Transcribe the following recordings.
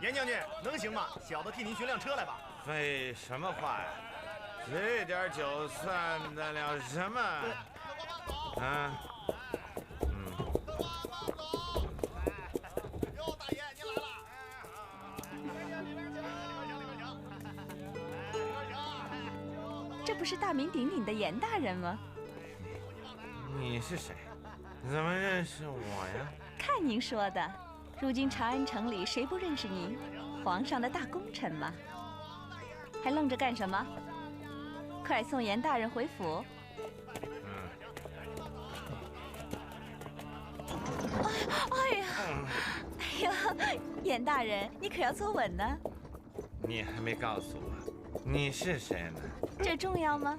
严将军能行吗？小的替您寻辆车来吧。废什么话呀？这点酒算得了什么？啊？哟，大爷您来了。里边请。这不是大名鼎鼎的严大人吗？你是谁？怎么认识我呀？看您说的，如今长安城里谁不认识您？皇上的大功臣嘛。还愣着干什么？快送严大人回府。哎呀，严大人，你可要坐稳呢。你还没告诉我，你是谁呢？这重要吗？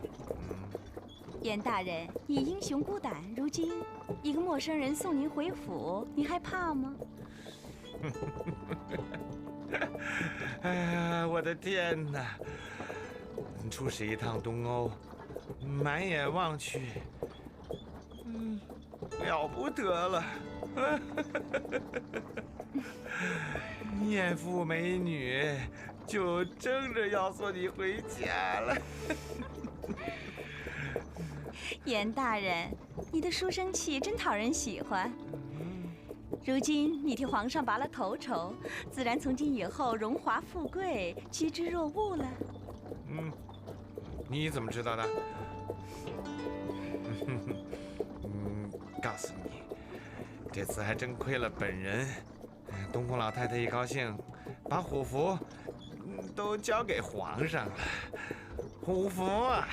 严大人，你英雄孤胆，如今一个陌生人送您回府，你害怕吗？哎呀，我的天哪！出使一趟东欧，满眼望去，了不得了！艳妇美女就争着要送你回家了。严大人，你的书生气真讨人喜欢。如今你替皇上拔了头筹，自然从今以后荣华富贵趋之若鹜了。你怎么知道的？告诉你，这次还真亏了本人。东宫老太太一高兴，把虎符都交给皇上了。虎符啊，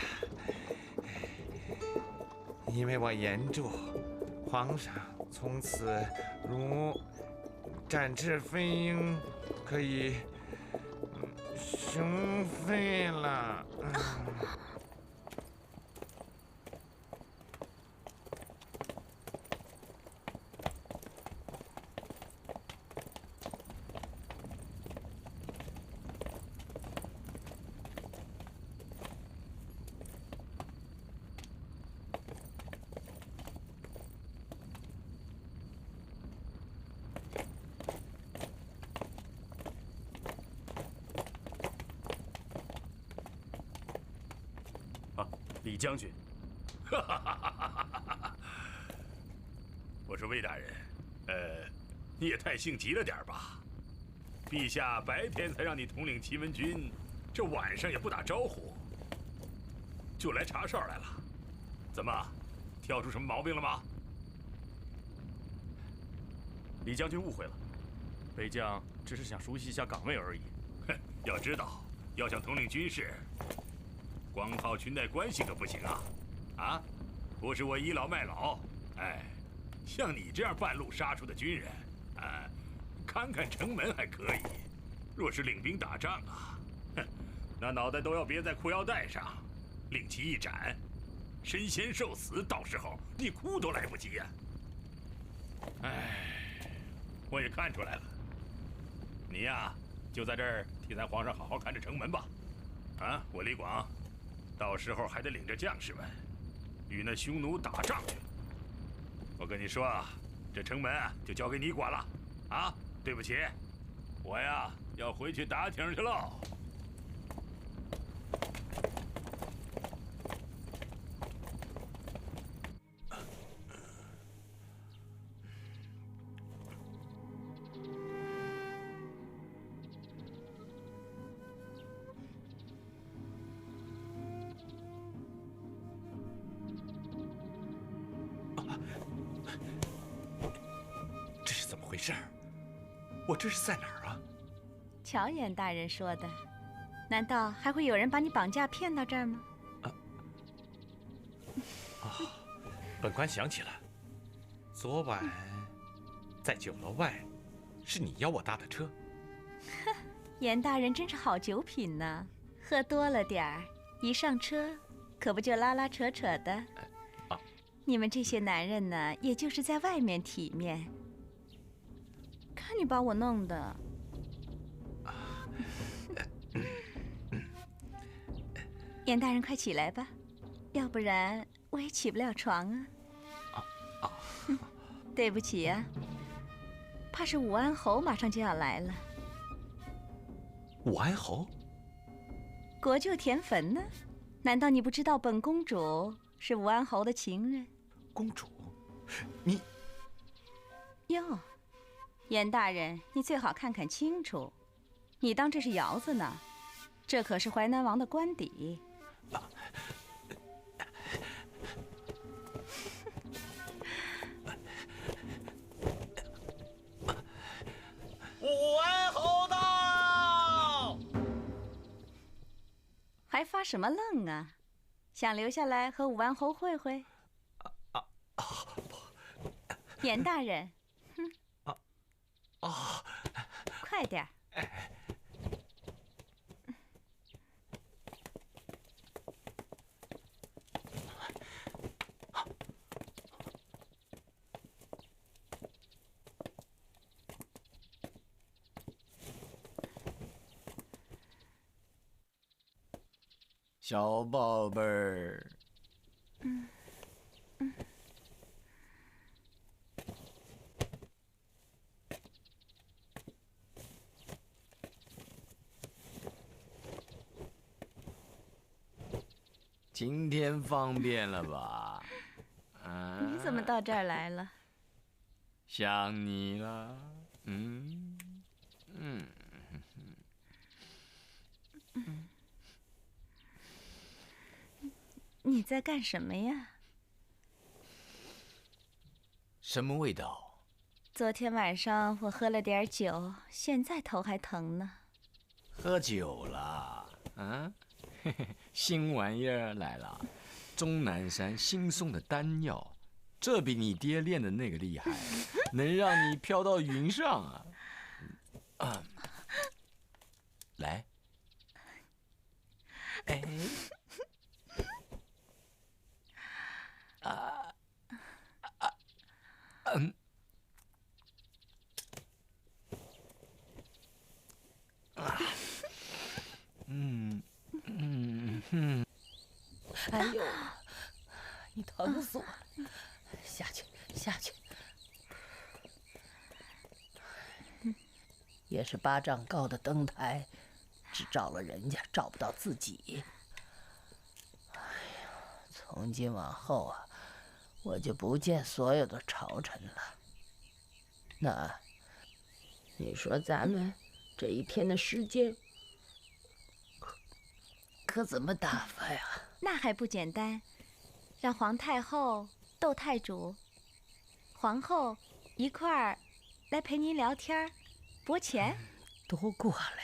因为我严助，皇上从此如展翅飞鹰，可以雄飞了。李将军，我说魏大人，你也太性急了点吧？陛下白天才让你统领奇门军，这晚上也不打招呼，就来查哨来了，怎么，挑出什么毛病了吗？李将军误会了，北将只是想熟悉一下岗位而已。哼，要知道，要想统领军事，光靠裙带关系可不行啊！啊，不是我倚老卖老，哎，像你这样半路杀出的军人，看看城门还可以，若是领兵打仗啊，哼，那脑袋都要别在裤腰带上，令其一斩，身先受死，到时候你哭都来不及呀！哎，我也看出来了，你呀，就在这儿替咱皇上好好看着城门吧。啊，我李广，到时候还得领着将士们与那匈奴打仗去。我跟你说啊，这城门啊就交给你管了。啊，对不起，我呀要回去打挺去喽。这是怎么回事？我这是在哪儿啊？乔严大人说的，难道还会有人把你绑架骗到这儿吗？本官想起了，昨晚在酒楼外，是你邀我搭的车。严大人真是好酒品呢，喝多了点儿，一上车可不就拉拉扯扯的。你们这些男人呢，也就是在外面体面，看你把我弄的。严大人，快起来吧，要不然我也起不了床啊。对不起呀，怕是武安侯马上就要来了。武安侯？国舅田汾呢？难道你不知道本公主是武安侯的情人？公主，你……哟，严大人，你最好看看清楚，你当这是窑子呢？这可是淮南王的官邸。武安侯到！还发什么愣啊？想留下来和武安侯会会？严大人，快点儿！小宝贝儿。今天方便了吧？你怎么到这儿来了？想你了。你在干什么呀？什么味道？昨天晚上我喝了点酒，现在头还疼呢。喝酒了？新玩意儿来了，钟南山新送的丹药，这比你爹练的那个厉害，能让你飘到云上啊！来，哎，哎呦，你疼死我了！下去，下去。也是8丈高的灯台，只照了人家，照不到自己。哎呀，从今往后啊，我就不见所有的朝臣了。那，你说咱们这一天的时间，可怎么打发呀？那还不简单，让皇太后、窦太主、皇后一块儿来陪您聊天拨钱。都过来。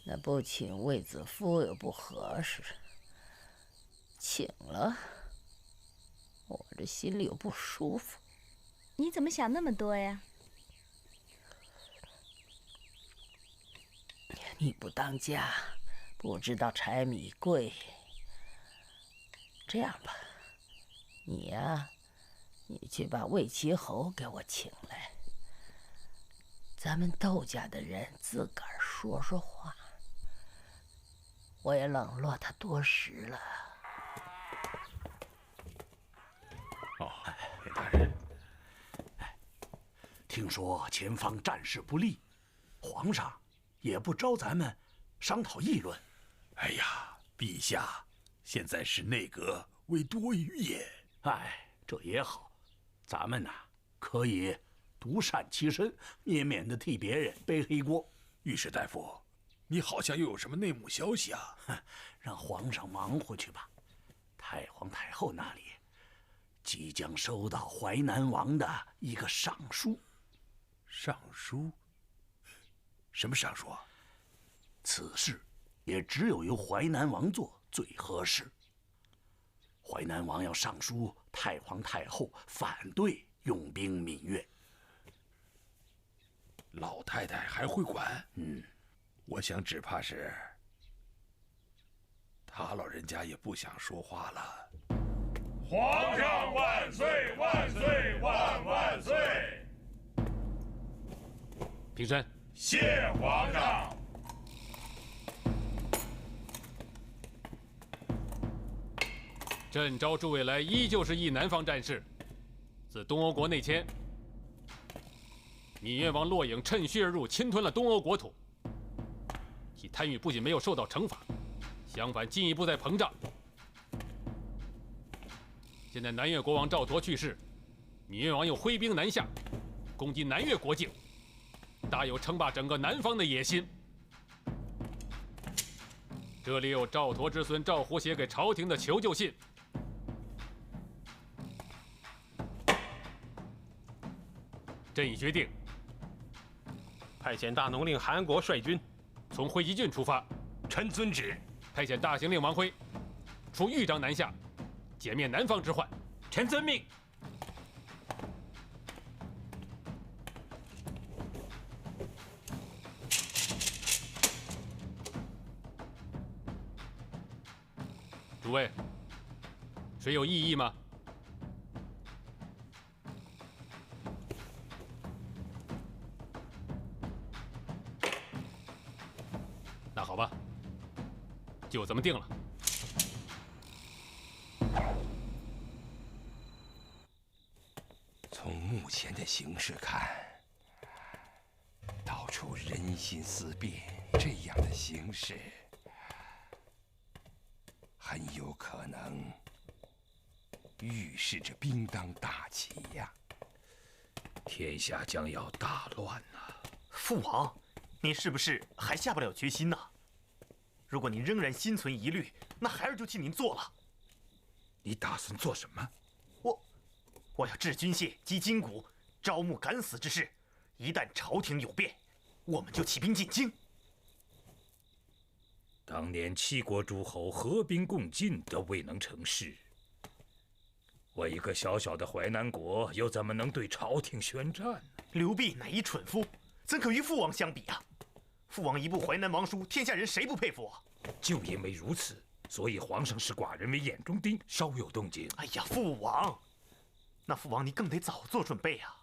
那不请卫子夫又不合适，请了，我这心里又不舒服。你怎么想那么多呀？你不当家，不知道柴米贵。这样吧，你呀，你去把魏齐侯给我请来，咱们窦家的人自个儿说说话。我也冷落他多时了。严大人，听说前方战事不利，皇上也不招咱们商讨议论。哎呀，陛下，现在是内阁为多余也。这也好，咱们可以独善其身，也免得替别人背黑锅。御史大夫，你好像又有什么内幕消息啊？让皇上忙活去吧。太皇太后那里即将收到淮南王的一个上书。上书？什么上书啊？此事也只有由淮南王做最合适。淮南王要上书太皇太后，反对用兵闽越。老太太还会管？我想只怕是他老人家也不想说话了。皇上万岁万岁万万岁！平身。谢皇上。朕召诸位来，依旧是议南方战事。自东欧国内迁，闽越王骆颖趁虚而入，侵吞了东欧国土。其贪欲不仅没有受到惩罚，相反进一步在膨胀。现在南越国王赵佗去世，闽越王又挥兵南下，攻击南越国境，大有称霸整个南方的野心。这里有赵佗之孙赵胡写给朝廷的求救信。朕已决定，派遣大农令韩国率军从会稽郡出发。臣遵旨。派遣大行令王辉出豫章南下，歼灭南方之患。臣遵命。诸位，谁有异议吗？那好吧，就这么定了。从目前的形势看，到处人心思变，这样的形势很有可能预示着兵当大起呀，天下将要大乱呐！父王，您是不是还下不了决心呢？如果您仍然心存疑虑，那孩儿就替您做了。你打算做什么？我要置军械击筋骨，招募敢死之士。一旦朝廷有变，我们就起兵进京。当年七国诸侯合兵共进都未能成事，我一个小小的淮南国又怎么能对朝廷宣战呢？刘濞乃一蠢夫，怎可与父王相比啊？父王一部淮南王书，天下人谁不佩服啊？就因为如此，所以皇上视寡人为眼中钉，稍有动静。哎呀，父王，那父王你更得早做准备啊！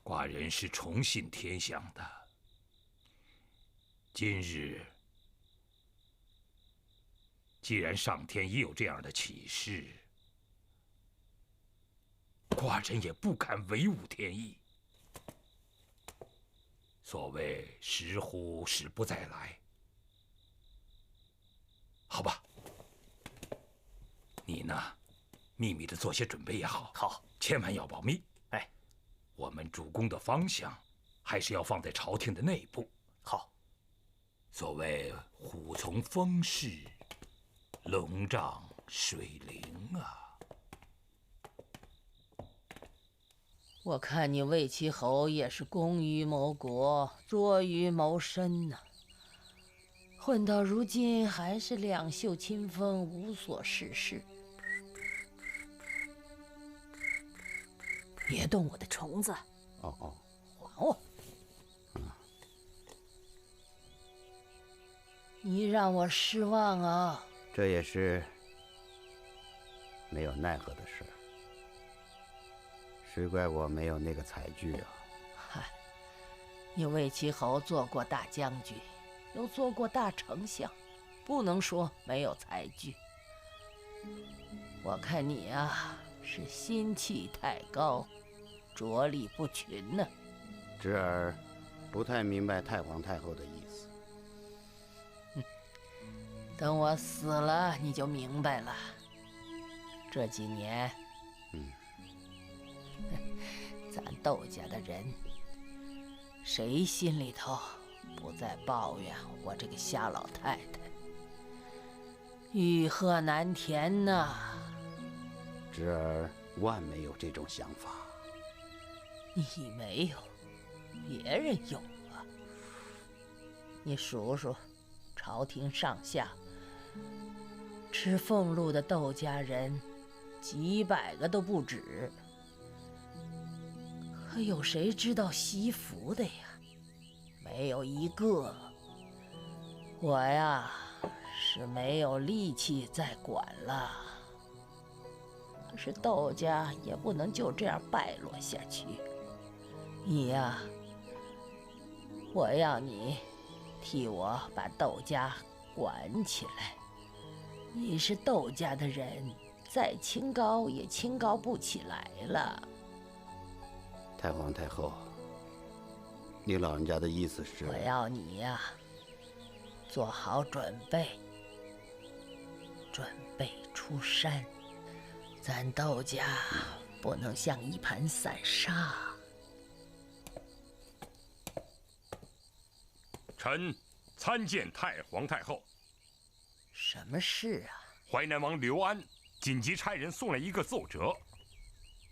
寡人是崇信天象的，今日既然上天已有这样的启示，寡人也不敢违误天意。所谓时乎时不再来，好吧？你呢，秘密的做些准备也好，好，千万要保密。哎，我们主攻的方向还是要放在朝廷的内部。好。所谓虎从风势，龙仗水灵啊。我看你魏齐侯也是攻于谋国，弱于谋身呐。混到如今还是两袖清风，无所事事。别动我的虫子！哦，还我！你让我失望啊！这也是没有奈何的事。谁怪我没有那个才具啊！嗨，你魏齐侯做过大将军，又做过大丞相，不能说没有才具。我看你啊，是心气太高，着力不群呢。侄儿不太明白太皇太后的意思。等我死了，你就明白了。这几年，咱窦家的人，谁心里头不再抱怨我这个瞎老太太？欲壑难填呐！侄儿万没有这种想法。你没有，别人有啊。你数数，朝廷上下吃俸禄的窦家人，几百个都不止。可有谁知道惜福的呀？没有一个。我呀，是没有力气再管了。可是窦家也不能就这样败落下去。你呀，我要你替我把窦家管起来。你是窦家的人，再清高也清高不起来了。太皇太后，你老人家的意思是？我要你呀，做好准备，准备出山。咱窦家不能像一盘散沙。臣参见太皇太后。什么事啊？淮南王刘安紧急差人送来一个奏折。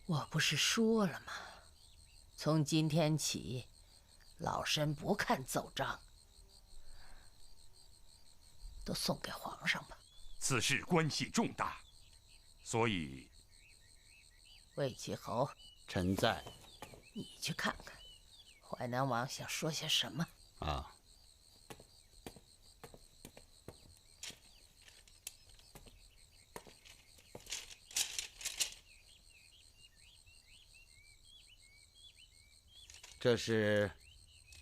我不是说了吗？从今天起，老身不看奏章，都送给皇上吧。此事关系重大，所以魏启侯，臣在。你去看看，淮南王想说些什么啊？这是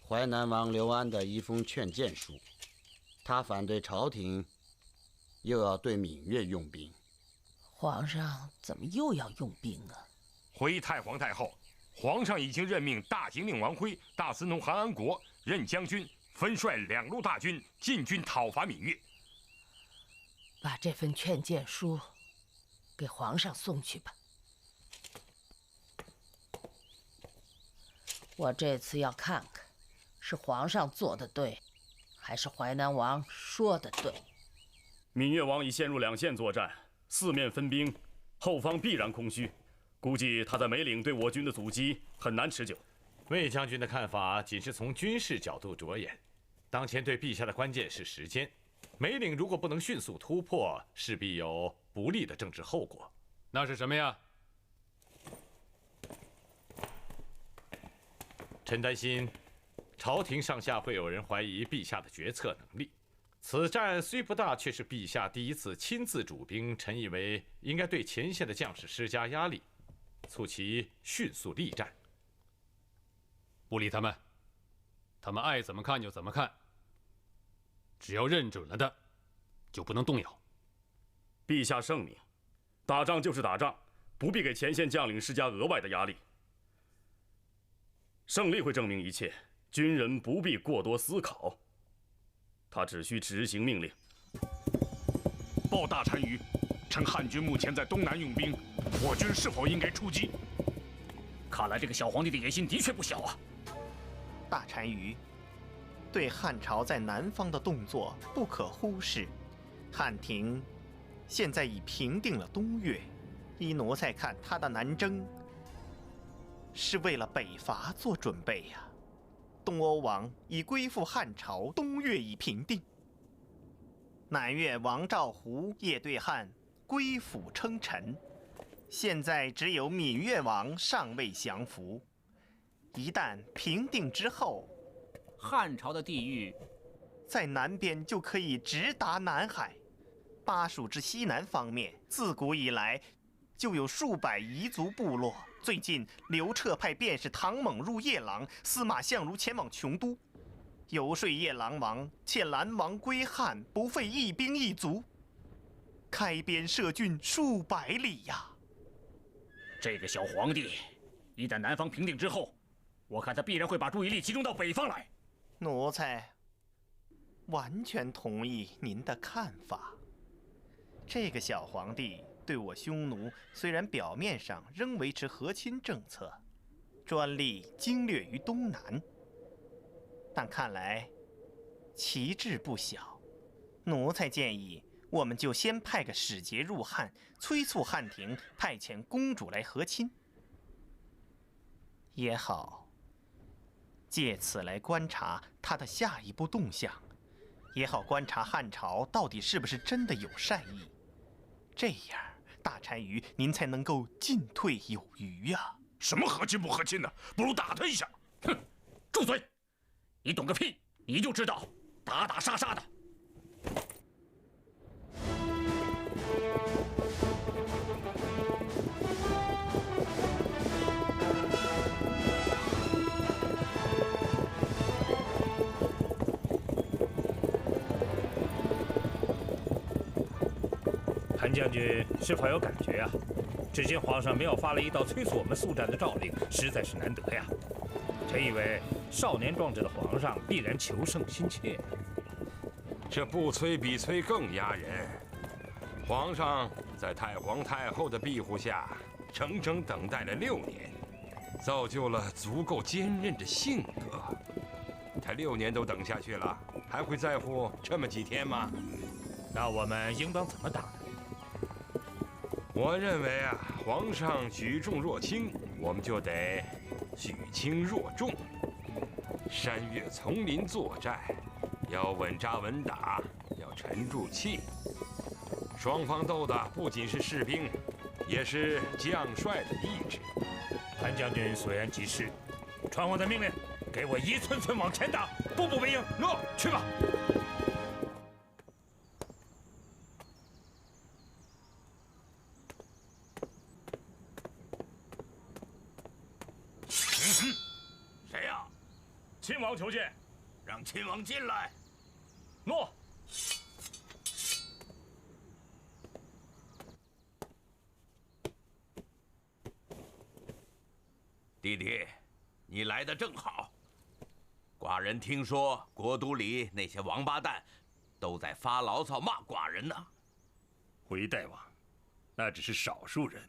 淮南王刘安的一封劝谏书，他反对朝廷又要对闽越用兵。皇上怎么又要用兵啊？回太皇太后，皇上已经任命大行令王辉、大司农韩安国任将军，分率2路大军进军讨伐闽越。把这份劝谏书给皇上送去吧。我这次要看看，是皇上做的对，还是淮南王说的对。闽越王已陷入2线作战，四面分兵，后方必然空虚，估计他在梅岭对我军的阻击很难持久。魏将军的看法仅是从军事角度着眼，当前对陛下的关键是时间。梅岭如果不能迅速突破，势必有不利的政治后果。那是什么呀？臣担心，朝廷上下会有人怀疑陛下的决策能力。此战虽不大，却是陛下第一次亲自主兵，臣以为应该对前线的将士施加压力，促其迅速力战。不理他们，他们爱怎么看就怎么看。只要认准了的，就不能动摇。陛下圣明，打仗就是打仗，不必给前线将领施加额外的压力。胜利会证明一切，军人不必过多思考，他只需执行命令。报大单于，趁汉军目前在东南用兵，我军是否应该出击？看来这个小皇帝的野心的确不小啊！大单于，对汉朝在南方的动作不可忽视。汉廷现在已平定了东越，依奴才看，他的南征是为了北伐做准备呀。东欧王已归附汉朝，东越已平定。南越王赵胡也对汉归附称臣，现在只有闽越王尚未降服。一旦平定之后，汉朝的地域在南边就可以直达南海。巴蜀之西南方面，自古以来就有数百彝族部落。最近刘彻派便是唐猛入夜郎，司马相如前往琼都，游说夜郎王且兰王归汉，不费一兵一卒，开边设郡数百里呀。这个小皇帝，一旦南方平定之后，我看他必然会把注意力集中到北方来。奴才完全同意您的看法。这个小皇帝对我匈奴虽然表面上仍维持和亲政策，专力经略于东南，但看来旗帜不小。奴才建议，我们就先派个使节入汉，催促汉廷派遣公主来和亲也好，借此来观察他的下一步动向，也好观察汉朝到底是不是真的有善意。这样，大单于您才能够进退有余呀。什么和亲不和亲的，不如打他一下。哼，住嘴！你懂个屁！你就知道打打杀杀的。单潘将军是否有感觉啊？只见皇上妙发了一道催促我们速战的诏令，实在是难得呀。臣以为少年壮志的皇上必然求胜心切。这不催比催更压人。皇上在太皇太后的庇护下，整整等待了6年，造就了足够坚韧的性格。他6年都等下去了，还会在乎这么几天吗？那我们应当怎么打呢？我认为啊，皇上举重若轻，我们就得举轻若重。山岳丛林作战，要稳扎稳打，要沉住气。双方斗的不仅是士兵，也是将帅的意志。潘将军所言极是，传我的命令，给我一寸寸往前打，步步为营。诺，去吧。谁呀？亲王求见。让亲王进来。诺。弟弟，你来的正好。寡人听说国都里那些王八蛋都在发牢骚骂寡人呢。回大王，那只是少数人，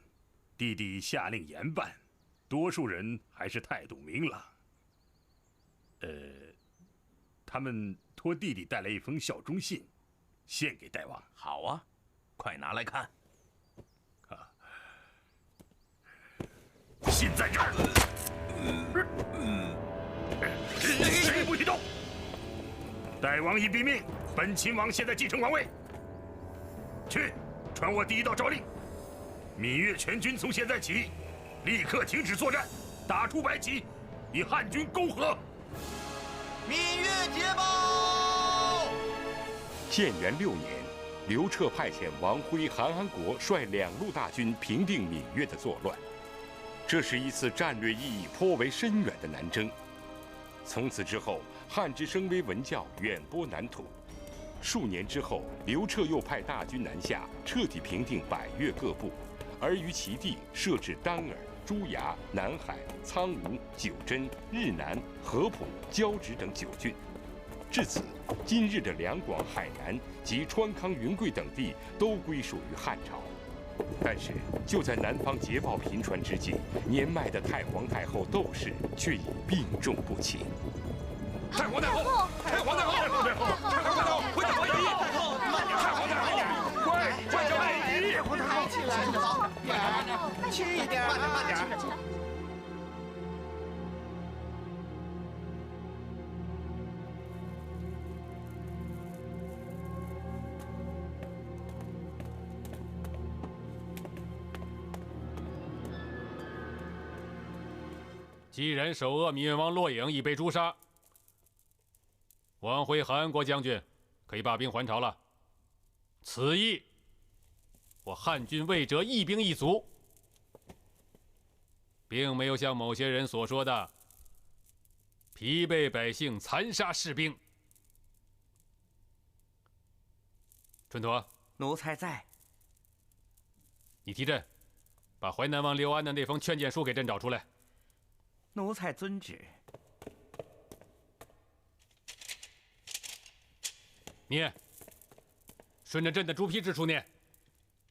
弟弟下令严办，多数人还是态度明朗。他们托弟弟带来一封效忠信，献给大王。好啊，快拿来看。信在这儿。谁不许动！大王已毙命，本亲王现在继承王位。去，传我第一道诏令：闽粤全军从现在起，立刻停止作战，打出白旗，与汉军媾和。闽粤捷报！建元6年，刘彻派遣王辉、韩安国率2路大军平定闽粤的作乱。这是一次战略意义颇为深远的南征。从此之后，汉之声威文教远播南土。数年之后，刘彻又派大军南下，彻底平定百越各部，而于其地设置丹耳、朱崖、南海、苍梧、九真、日南、合浦、交趾等9郡。至此，今日的两广、海南及川康、云贵等地都归属于汉朝。但是，就在南方捷报频传之际，年迈的太皇太后窦氏却已病重不起。太皇太后，太皇太后，太皇太后，太皇太后，快点拜仪！太皇太后，快叫拜仪！太皇太后，起来，好点，轻一点，慢点。既然首恶闽越王骆颖已被诛杀，王辉、韩安国将军可以罢兵还朝了。此役，我汉军魏哲一兵一卒，并没有像某些人所说的疲惫百姓、残杀士兵。春陀，奴才在。你提朕，把淮南王刘安的那封劝谏书给朕找出来。奴才遵旨。念，顺着朕的朱批之处念。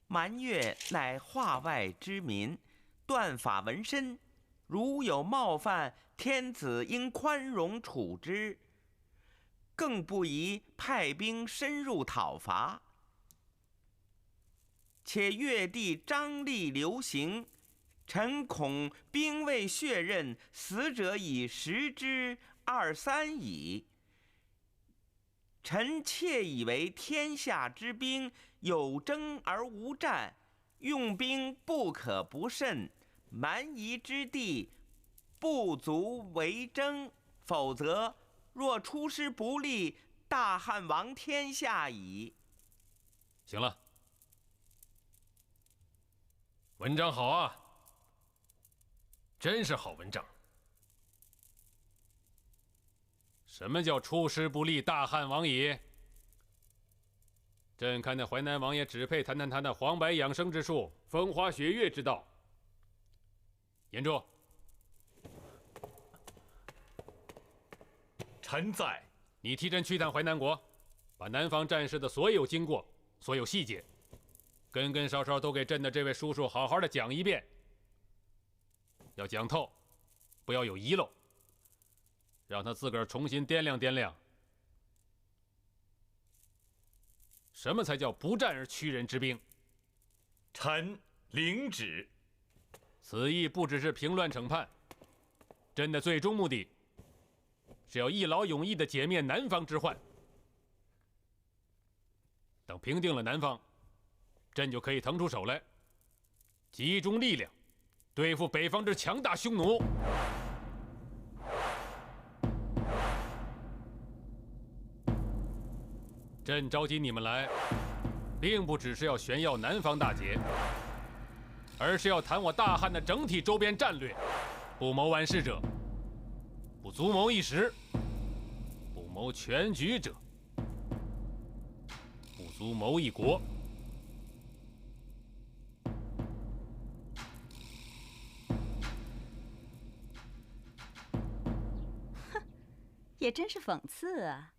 蛮越乃化外之民，断法纹身，如有冒犯，天子应宽容处之，更不宜派兵深入讨伐。且越地张力流行，臣恐兵未血刃，死者已10之2、3矣。臣窃以为天下之兵有征而无战，用兵不可不慎，蛮夷之地不足为争，否则若出师不利，大汉亡天下矣。行了，文章好啊，真是好文章。什么叫出师不利，大汉亡矣？朕看那淮南王爷只配谈谈他的黄白养生之术、风花雪月之道。言住。臣在。你替朕去趟淮南国，把南方战事的所有经过、所有细节，根稍稍都给朕的这位叔叔好好的讲一遍。要讲透，不要有遗漏，让他自个儿重新掂量掂量。什么才叫不战而屈人之兵？臣领旨。此意不只是平乱惩叛，朕的最终目的是要一劳永逸地解灭南方之患。等平定了南方，朕就可以腾出手来，集中力量，对付北方之强大匈奴。朕召集你们来，并不只是要炫耀南方大捷，而是要谈我大汉的整体周边战略。不谋万事者，不足谋一时；不谋全局者，不足谋一国。哼，也真是讽刺啊！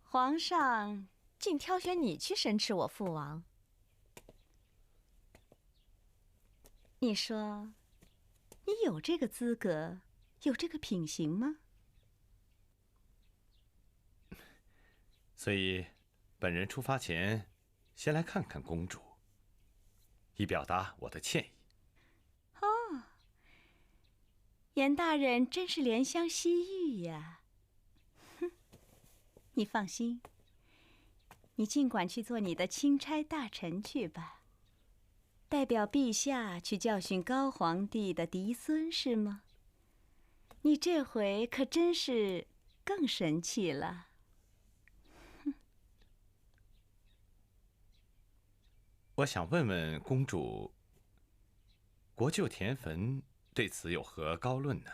皇上竟挑选你去申斥我父王，你说，你有这个资格，有这个品行吗？所以，本人出发前，先来看看公主，以表达我的歉意。哦，严大人真是怜香惜玉呀！哼，你放心，你尽管去做你的钦差大臣去吧，代表陛下去教训高皇帝的嫡孙是吗？你这回可真是更神气了。我想问问公主，国舅田汾对此有何高论呢？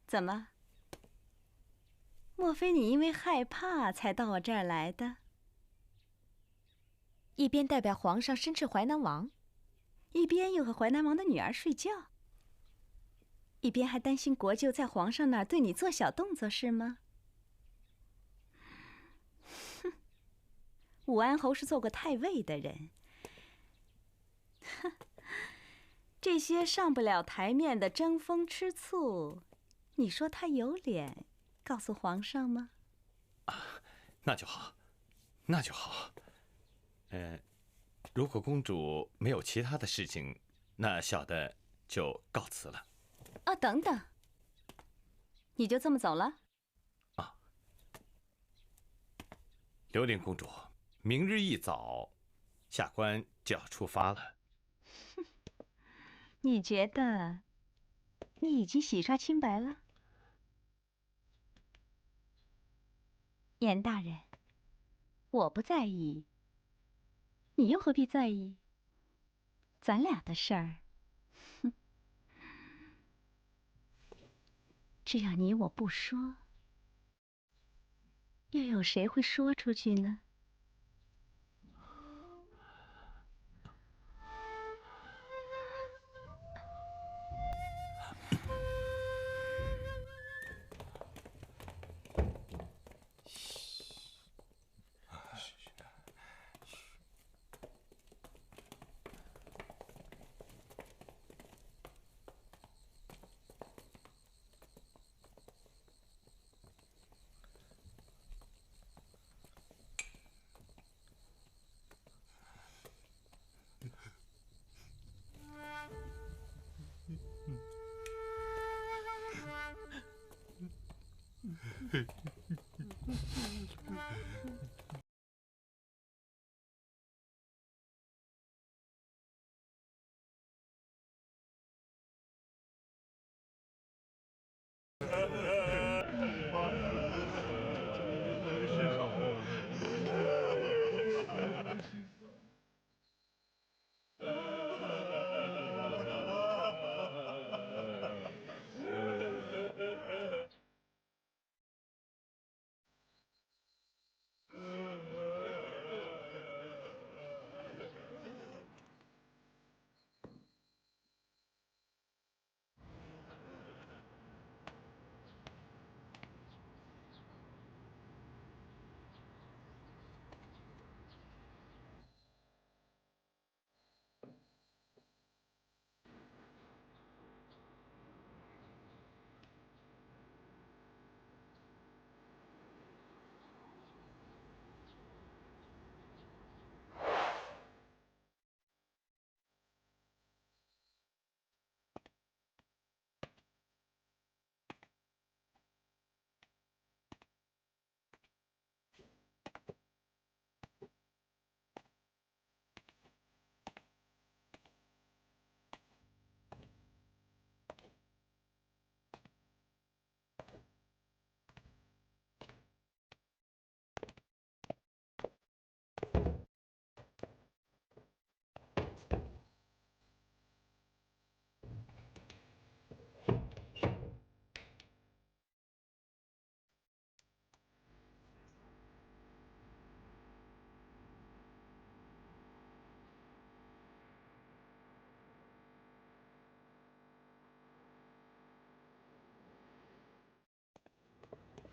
怎么？莫非你因为害怕才到我这儿来的？一边代表皇上申斥淮南王，一边又和淮南王的女儿睡觉，一边还担心国舅在皇上那儿对你做小动作是吗？哼，武安侯是做过太尉的人，哼，这些上不了台面的争风吃醋，你说他有脸告诉皇上吗？那就好，那就好。如果公主没有其他的事情，那小的就告辞了。啊，等等，你就这么走了？啊，留灵公主，明日一早，下官就要出发了。你觉得你已经洗刷清白了？严大人，我不在意，你又何必在意？咱俩的事儿，哼，只要你我不说，又有谁会说出去呢？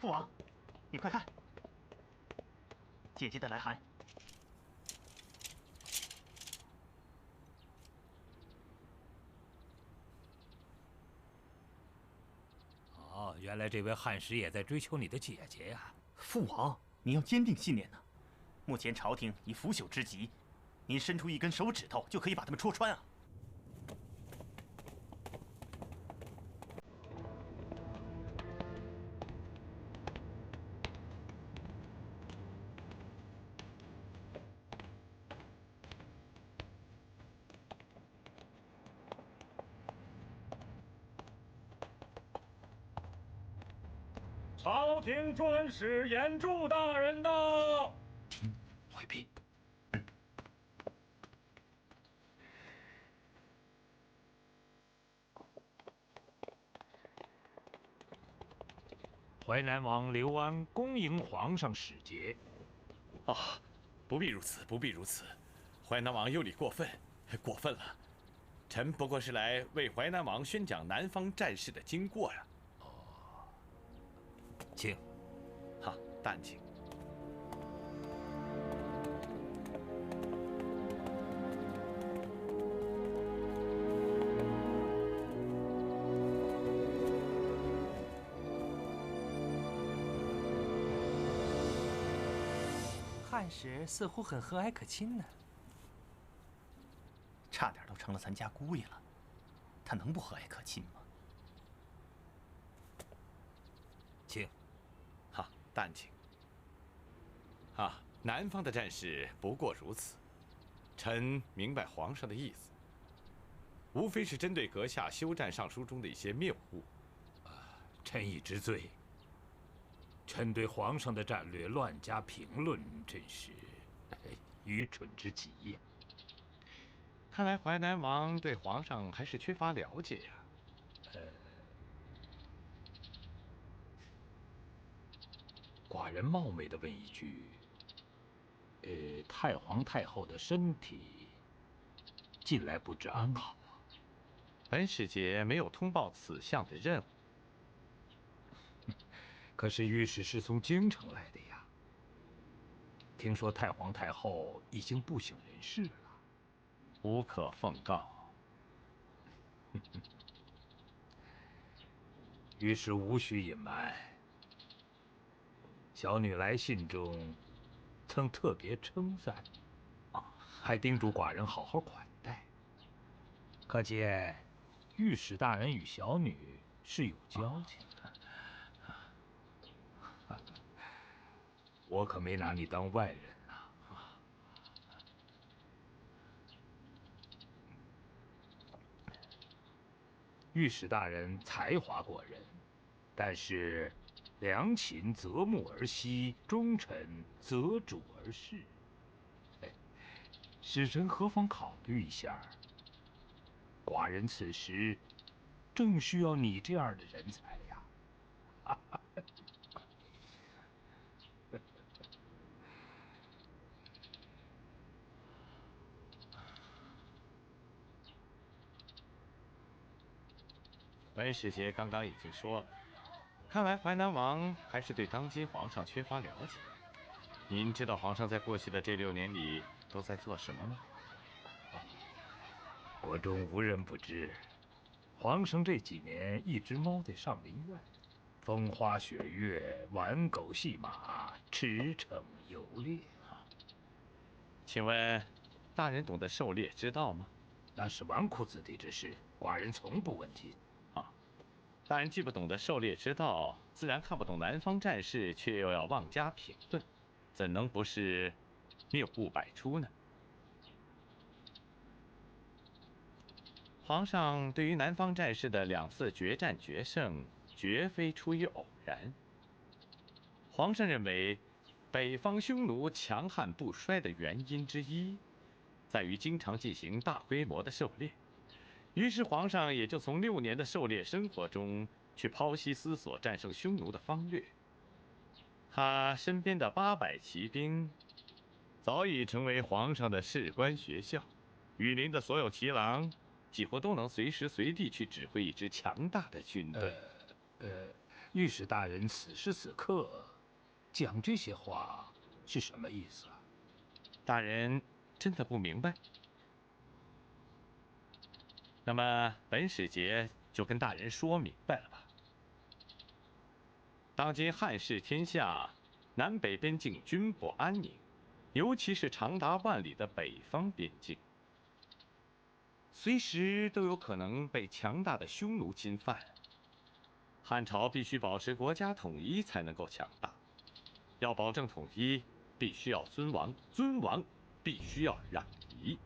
父王，你快看，姐姐的来函。哦，原来这位汉使也在追求你的姐姐呀！父王，您要坚定信念呐！目前朝廷已腐朽之极，您伸出一根手指头就可以把他们戳穿啊！朝廷专使严柱大人到。回避。淮南王刘安恭迎皇上使节。啊，不必如此，不必如此。淮南王有理过分，过分了。臣不过是来为淮南王宣讲南方战事的经过呀。请。好，但请。汉使似乎很和蔼可亲呢，差点都成了咱家姑爷了，他能不和蔼可亲吗？请。好，但请。啊，南方的战事不过如此，臣明白皇上的意思，无非是针对阁下休战上书中的一些谬误。臣已知罪。臣对皇上的战略乱加评论，真是愚蠢之极呀！看来淮南王对皇上还是缺乏了解呀。寡人冒昧的问一句，太皇太后的身体近来不知安好啊？本使节没有通报此项的任务。可是御史是从京城来的呀。听说太皇太后已经不省人事了，无可奉告。御史无需隐瞒，小女来信中曾特别称赞，还叮嘱寡人好好款待。可见御史大人与小女是有交情的。我可没拿你当外人啊！御史大人才华过人，但是良禽择木而栖，忠臣择主而事。使臣何妨考虑一下？寡人此时正需要你这样的人才呀！本使节刚刚已经说了，看来淮南王还是对当今皇上缺乏了解。您知道皇上在过去的这6年里都在做什么吗？国中无人不知，皇上这几年一直猫在上林苑，风花雪月，玩狗戏马，驰骋游猎。请问，大人懂得狩猎之道吗？那是纨绔子弟之事，寡人从不问津。大人既不懂得狩猎之道，自然看不懂南方战事，却又要妄加评论，怎能不是谬误百出呢？皇上对于南方战事的2次决战决胜，绝非出于偶然。皇上认为，北方匈奴强悍不衰的原因之一，在于经常进行大规模的狩猎。于是皇上也就从6年的狩猎生活中去剖析思索战胜匈奴的方略。他身边的800骑兵，早已成为皇上的士官学校。羽林的所有骑郎，几乎都能随时随地去指挥一支强大的军队。御史大人此时此刻讲这些话是什么意思啊？大人真的不明白？那么本使节就跟大人说明白了吧。当今汉室天下，南北边境均不安宁，尤其是长达万里的北方边境，随时都有可能被强大的匈奴侵犯。汉朝必须保持国家统一才能够强大，要保证统一，必须要尊王，尊王必须要攘夷。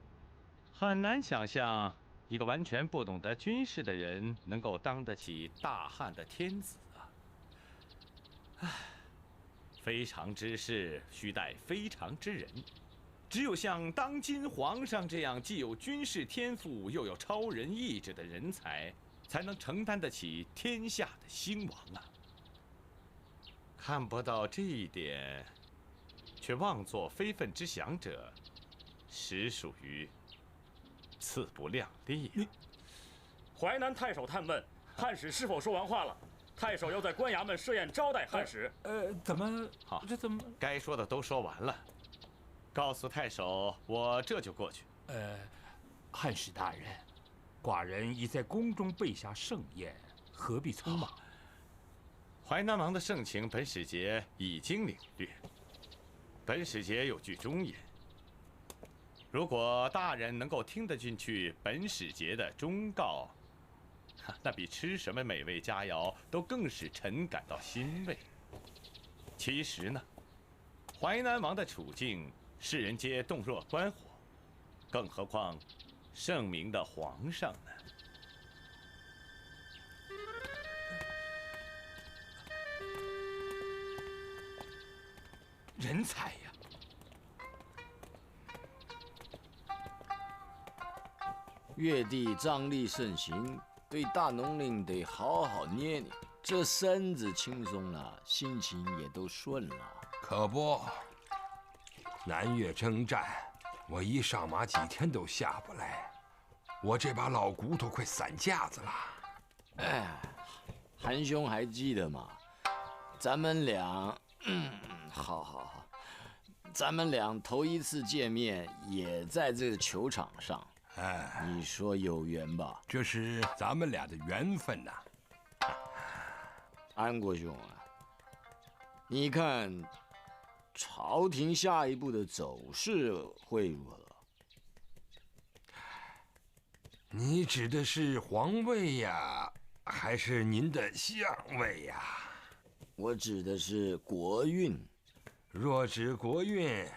很难想象一个完全不懂得军事的人能够当得起大汉的天子啊！唉，非常之事须待非常之人。只有像当今皇上这样既有军事天赋又有超人意志的人才，才能承担得起天下的兴亡啊！看不到这一点，却妄作非分之想者，实属于自不量力啊！淮南太守探问汉使是否说完话了？太守要在官衙门设宴招待汉使。怎么？好，这怎么？该说的都说完了，告诉太守，我这就过去。汉使大人，寡人已在宫中备下盛宴，何必匆忙？淮南王的盛情，本使节已经领略。本使节有句忠言：如果大人能够听得进去本使节的忠告，那比吃什么美味佳肴都更使臣感到欣慰。其实呢，淮南王的处境，世人皆洞若观火，更何况圣明的皇上呢？人才呀！越地张力盛行，对大农令得好好捏捏。这身子轻松了，心情也都顺了。可不，南越征战，我一上马几天都下不来，我这把老骨头快散架子了。哎，韩兄还记得吗？咱们俩，好，咱们俩头一次见面也在这个球场上。哎，你说有缘吧？这是咱们俩的缘分呐。安国兄啊，你看朝廷下一步的走势会如何？你指的是皇位呀，还是您的相位呀？我指的是国运。若指国运，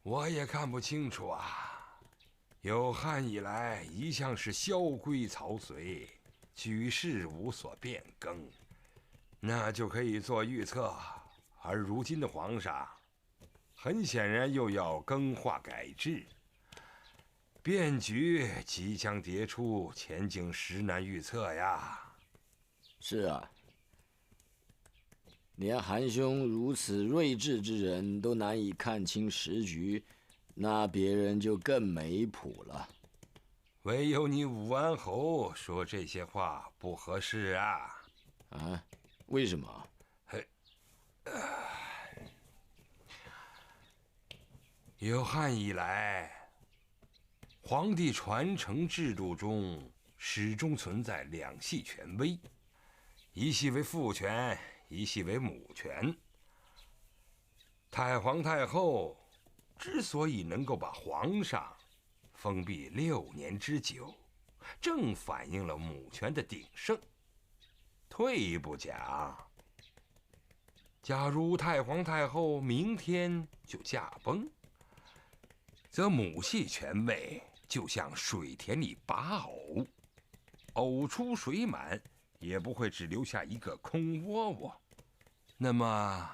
我也看不清楚啊。有汉以来，一向是萧规曹随，举世无所变更，那就可以做预测。而如今的皇上，很显然又要更化改制，变局即将迭出，前景实难预测呀。是啊，连韩兄如此睿智之人都难以看清时局，那别人就更没谱了。唯有你武安侯说这些话不合适啊！啊？为什么？有汉以来，皇帝传承制度中始终存在两系权威，一系为父权，一系为母权。太皇太后之所以能够把皇上封闭6年之久，正反映了母权的鼎盛。退一步讲，假如太皇太后明天就驾崩，则母系权位就像水田里拔藕，藕出水满，也不会只留下一个空窝窝。那么，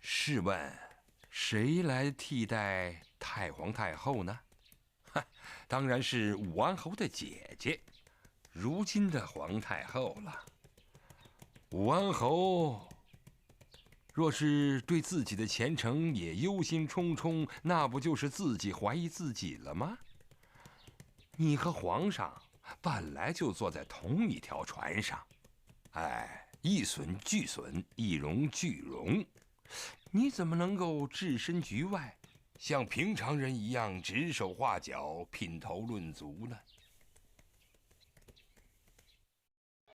试问，谁来替代太皇太后呢？当然是武安侯的姐姐，如今的皇太后了。武安侯若是对自己的前程也忧心忡忡，那不就是自己怀疑自己了吗？你和皇上本来就坐在同一条船上，哎，一损俱损，一荣俱荣。你怎么能够置身局外，像平常人一样指手画脚、品头论足呢？